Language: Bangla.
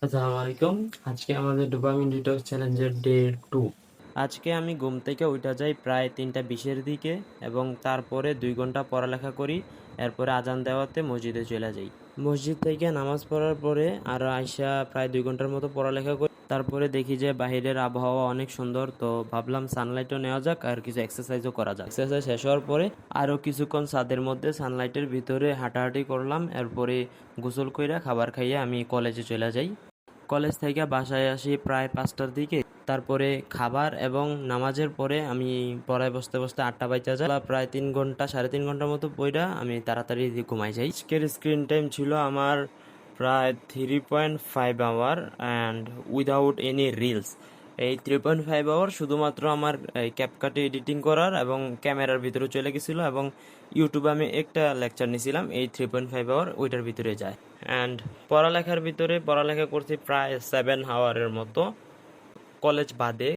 আসসালামু আলাইকুম। আজকে আমাদের ডোপামিন ডিটক্স চ্যালেঞ্জের ডে 2। আজকে আমি ঘুম থেকে উঠা যাই প্রায় 3টা 20-এর দিকে এবং তারপরে 2 ঘন্টা পড়ালেখা করি। এরপরে আজান দেওয়াতে মসজিদে চলে যাই। মসজিদ থেকে নামাজ পড়ার পরে আরও আইসা প্রায় 2 ঘন্টার মতো পড়ালেখা করি। তারপরে দেখি যে বাহিরের আবহাওয়া অনেক সুন্দর, তো ভাবলাম সানলাইটও নেওয়া যাক আর কিছু এক্সারসাইজও করা যাক। এক্সারসাইজ শেষ হওয়ার পরে আরও কিছুক্ষণ ছাদের মধ্যে সানলাইটের ভিতরে হাঁটাহাঁটি করলাম। এরপরে গোসল কইরা খাবার খাইয়ে আমি কলেজে চলে যাই। কলেজ থেকে বাসায় আসি প্রায় 5টার দিকে। তারপরে খাবার এবং নামাজের পরে আমি পড়ায় বসতে বসতে 8টা বাইজা যায়। প্রায় 3 ঘন্টা 3.5 ঘন্টার মতো পড়া আমি তাড়াতাড়ি ঘুমাই যাই। আজকের স্ক্রিন টাইম ছিল আমার প্রায় 3.5 hour and without any reels. এই 3.5 আওয়ার শুধুমাত্র আমার ক্যাপকাটে এডিটিং করার এবং ক্যামেরার ভিতরে চলে গেছিলো, এবং ইউটিউবে আমি একটা লেকচার নিয়েছিলাম। এই 3.5 আওয়ার ওইটার ভিতরে যায়। অ্যান্ড পড়ালেখার ভিতরে পড়ালেখা করছি প্রায় 7 আওয়ারের মতো, কলেজ বাদে।